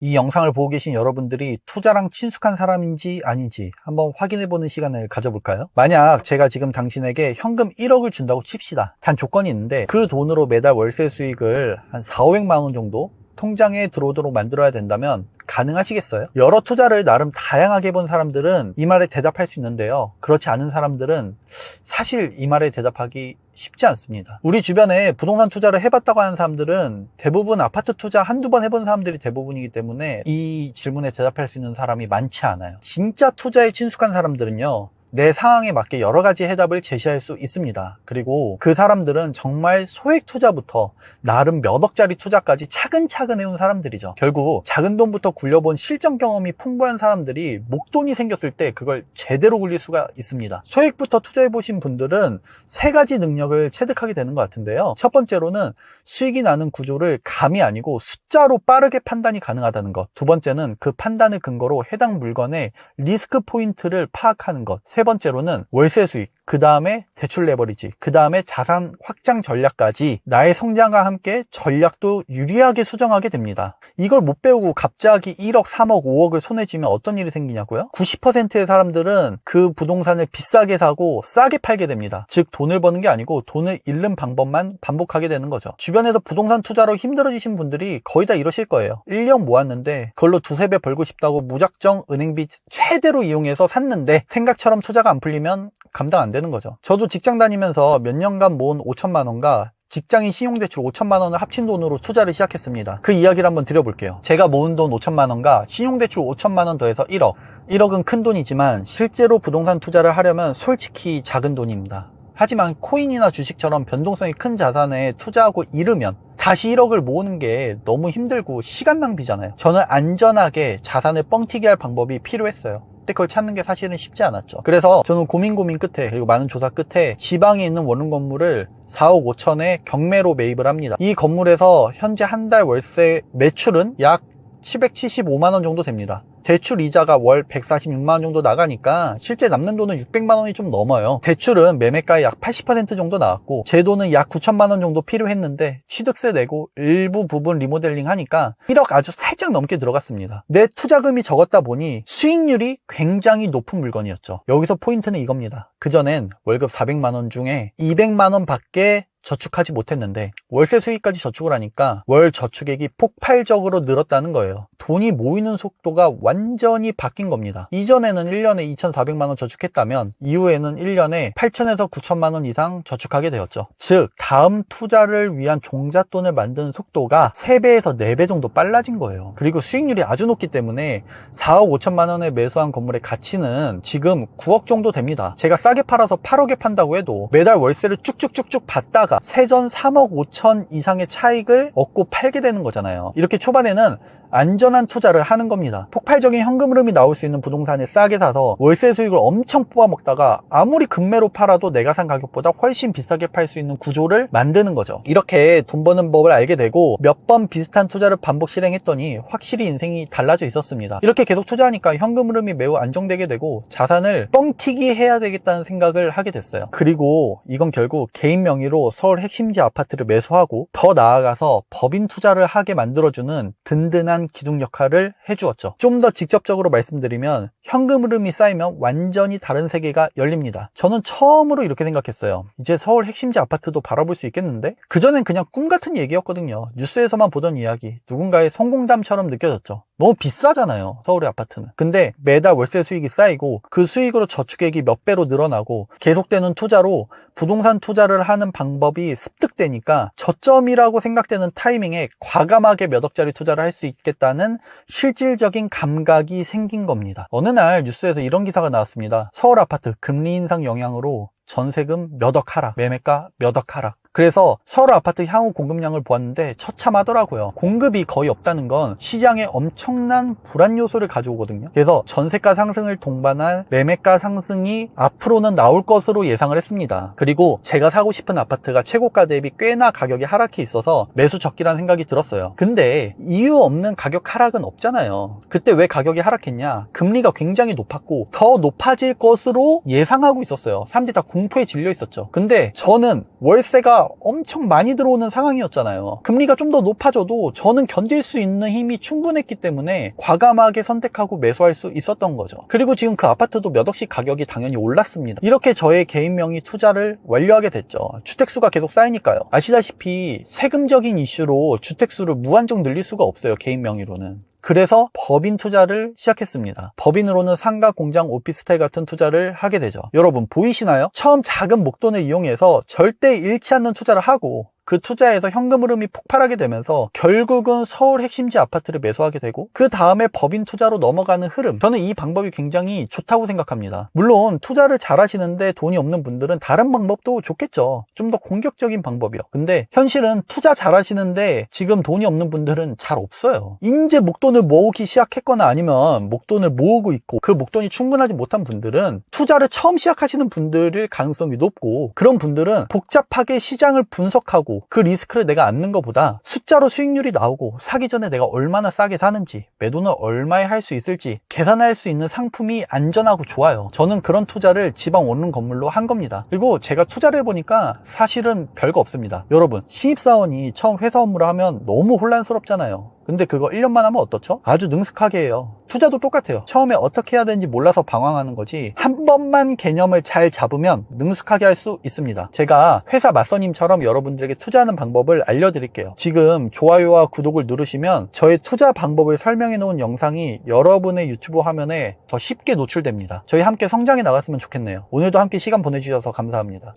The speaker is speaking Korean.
이 영상을 보고 계신 여러분들이 투자랑 친숙한 사람인지 아닌지 한번 확인해보는 시간을 가져볼까요? 만약 제가 지금 당신에게 현금 1억을 준다고 칩시다. 단 조건이 있는데 그 돈으로 매달 월세 수익을 한 4,500만 원 정도 통장에 들어오도록 만들어야 된다면 가능하시겠어요? 여러 투자를 나름 다양하게 본 사람들은 이 말에 대답할 수 있는데요. 그렇지 않은 사람들은 사실 이 말에 대답하기 쉽지 않습니다. 우리 주변에 부동산 투자를 해봤다고 하는 사람들은 대부분 아파트 투자 한두 번 해본 사람들이 대부분이기 때문에 이 질문에 대답할 수 있는 사람이 많지 않아요. 진짜 투자에 친숙한 사람들은요, 내 상황에 맞게 여러 가지 해답을 제시할 수 있습니다. 그리고 그 사람들은 정말 소액 투자부터 나름 몇 억짜리 투자까지 차근차근 해온 사람들이죠. 결국 작은 돈부터 굴려본 실전 경험이 풍부한 사람들이 목돈이 생겼을 때 그걸 제대로 굴릴 수가 있습니다. 소액부터 투자해보신 분들은 세 가지 능력을 체득하게 되는 것 같은데요. 첫 번째로는 수익이 나는 구조를 감이 아니고 숫자로 빠르게 판단이 가능하다는 것. 두 번째는 그 판단을 근거로 해당 물건의 리스크 포인트를 파악하는 것. 세 번째로는 월세 수익, 그 다음에 대출 레버리지, 그 다음에 자산 확장 전략까지 나의 성장과 함께 전략도 유리하게 수정하게 됩니다. 이걸 못 배우고 갑자기 1억, 3억, 5억을 손에 쥐면 어떤 일이 생기냐고요? 90%의 사람들은 그 부동산을 비싸게 사고 싸게 팔게 됩니다. 즉 돈을 버는 게 아니고 돈을 잃는 방법만 반복하게 되는 거죠. 주변에서 부동산 투자로 힘들어지신 분들이 거의 다 이러실 거예요. 1년 모았는데 그걸로 두세 배 벌고 싶다고 무작정 은행비 최대로 이용해서 샀는데 생각처럼 투자가 안 풀리면 감당 안 되는 거죠. 저도 직장 다니면서 몇 년간 모은 5천만 원과 직장인 신용대출 5천만 원을 합친 돈으로 투자를 시작했습니다. 그 이야기를 한번 드려볼게요. 제가 모은 돈 5천만 원과 신용대출 5천만 원 더해서 1억. 1억은 큰 돈이지만 실제로 부동산 투자를 하려면 솔직히 작은 돈입니다. 하지만 코인이나 주식처럼 변동성이 큰 자산에 투자하고 잃으면 다시 1억을 모으는 게 너무 힘들고 시간 낭비잖아요. 저는 안전하게 자산을 뻥튀기 할 방법이 필요했어요. 근데 그걸 찾는 게 사실은 쉽지 않았죠. 그래서 저는 고민 끝에, 그리고 많은 조사 끝에 지방에 있는 원룸 건물을 4억 5천에 경매로 매입을 합니다. 이 건물에서 현재 한 달 월세 매출은 약 775만 원 정도 됩니다. 대출 이자가 월 146만 원 정도 나가니까 실제 남는 돈은 600만 원이 좀 넘어요. 대출은 매매가의 약 80% 정도 나왔고 제 돈은 약 9천만 원 정도 필요했는데 취득세 내고 일부 부분 리모델링 하니까 1억 아주 살짝 넘게 들어갔습니다. 내 투자금이 적었다 보니 수익률이 굉장히 높은 물건이었죠. 여기서 포인트는 이겁니다. 그전엔 월급 400만 원 중에 200만 원 밖에 저축하지 못했는데 월세 수익까지 저축을 하니까 월 저축액이 폭발적으로 늘었다는 거예요. 돈이 모이는 속도가 완전히 바뀐 겁니다. 이전에는 1년에 2,400만 원 저축했다면 이후에는 1년에 8천에서 9천만 원 이상 저축하게 되었죠. 즉 다음 투자를 위한 종잣돈을 만드는 속도가 3배에서 4배 정도 빨라진 거예요. 그리고 수익률이 아주 높기 때문에 4억 5천만 원에 매수한 건물의 가치는 지금 9억 정도 됩니다. 제가 싸게 팔아서 8억에 판다고 해도 매달 월세를 쭉쭉쭉쭉 받다가 세전 3억 5천 이상의 차익을 얻고 팔게 되는 거잖아요. 이렇게 초반에는 안전한 투자를 하는 겁니다. 폭발적인 현금 흐름이 나올 수 있는 부동산을 싸게 사서 월세 수익을 엄청 뽑아먹다가 아무리 급매로 팔아도 내가 산 가격보다 훨씬 비싸게 팔 수 있는 구조를 만드는 거죠. 이렇게 돈 버는 법을 알게 되고 몇 번 비슷한 투자를 반복 실행했더니 확실히 인생이 달라져 있었습니다. 이렇게 계속 투자하니까 현금 흐름이 매우 안정되게 되고 자산을 뻥튀기 해야 되겠다는 생각을 하게 됐어요. 그리고 이건 결국 개인 명의로 서울 핵심지 아파트를 매수하고 더 나아가서 법인 투자를 하게 만들어주는 든든한 기둥 역할을 해주었죠. 좀 더 직접적으로 말씀드리면 현금 흐름이 쌓이면 완전히 다른 세계가 열립니다. 저는 처음으로 이렇게 생각했어요. 이제 서울 핵심지 아파트도 바라볼 수 있겠는데? 그전엔 그냥 꿈 같은 얘기였거든요. 뉴스에서만 보던 이야기, 누군가의 성공담처럼 느껴졌죠. 너무 비싸잖아요, 서울의 아파트는. 근데 매달 월세 수익이 쌓이고 그 수익으로 저축액이 몇 배로 늘어나고 계속되는 투자로 부동산 투자를 하는 방법이 습득되니까 저점이라고 생각되는 타이밍에 과감하게 몇 억짜리 투자를 할 수 있겠다는 실질적인 감각이 생긴 겁니다. 어느 날 뉴스에서 이런 기사가 나왔습니다. 서울 아파트 금리 인상 영향으로 전세금 몇 억 하락, 매매가 몇 억 하락. 그래서 서울 아파트 향후 공급량을 보았는데 처참하더라고요. 공급이 거의 없다는 건 시장에 엄청난 불안 요소를 가져오거든요. 그래서 전세가 상승을 동반한 매매가 상승이 앞으로는 나올 것으로 예상을 했습니다. 그리고 제가 사고 싶은 아파트가 최고가 대비 꽤나 가격이 하락해 있어서 매수 적기라는 생각이 들었어요. 근데 이유 없는 가격 하락은 없잖아요. 그때 왜 가격이 하락했냐? 금리가 굉장히 높았고 더 높아질 것으로 예상하고 있었어요. 사람들이 다 공포에 질려 있었죠. 근데 저는 월세가 금리가 엄청 많이 들어오는 상황이었잖아요. 금리가 좀 더 높아져도 저는 견딜 수 있는 힘이 충분했기 때문에 과감하게 선택하고 매수할 수 있었던 거죠. 그리고 지금 그 아파트도 몇 억씩 가격이 당연히 올랐습니다. 이렇게 저의 개인 명의 투자를 완료하게 됐죠. 주택수가 계속 쌓이니까요. 아시다시피 세금적인 이슈로 주택수를 무한정 늘릴 수가 없어요. 개인 명의로는. 그래서 법인 투자를 시작했습니다. 법인으로는 상가, 공장, 오피스텔 같은 투자를 하게 되죠. 여러분 보이시나요? 처음 작은 목돈을 이용해서 절대 잃지 않는 투자를 하고 그 투자에서 현금 흐름이 폭발하게 되면서 결국은 서울 핵심지 아파트를 매수하게 되고 그 다음에 법인 투자로 넘어가는 흐름, 저는 이 방법이 굉장히 좋다고 생각합니다. 물론 투자를 잘 하시는데 돈이 없는 분들은 다른 방법도 좋겠죠. 좀 더 공격적인 방법이요. 근데 현실은 투자 잘 하시는데 지금 돈이 없는 분들은 잘 없어요. 이제 목돈을 모으기 시작했거나 아니면 목돈을 모으고 있고 그 목돈이 충분하지 못한 분들은 투자를 처음 시작하시는 분들일 가능성이 높고, 그런 분들은 복잡하게 시장을 분석하고 그 리스크를 내가 안는 것보다 숫자로 수익률이 나오고 사기 전에 내가 얼마나 싸게 사는지, 매도는 얼마에 할 수 있을지 계산할 수 있는 상품이 안전하고 좋아요. 저는 그런 투자를 지방 원룸 건물로 한 겁니다. 그리고 제가 투자를 해보니까 사실은 별거 없습니다. 여러분, 신입사원이 처음 회사 업무를 하면 너무 혼란스럽잖아요. 근데 그거 1년만 하면 어떻죠? 아주 능숙하게 해요. 투자도 똑같아요. 처음에 어떻게 해야 되는지 몰라서 방황하는 거지, 한 번만 개념을 잘 잡으면 능숙하게 할 수 있습니다. 제가 회사 맞선님처럼 여러분들에게 투자하는 방법을 알려드릴게요. 지금 좋아요와 구독을 누르시면 저의 투자 방법을 설명해 놓은 영상이 여러분의 유튜브 화면에 더 쉽게 노출됩니다. 저희 함께 성장해 나갔으면 좋겠네요. 오늘도 함께 시간 보내주셔서 감사합니다.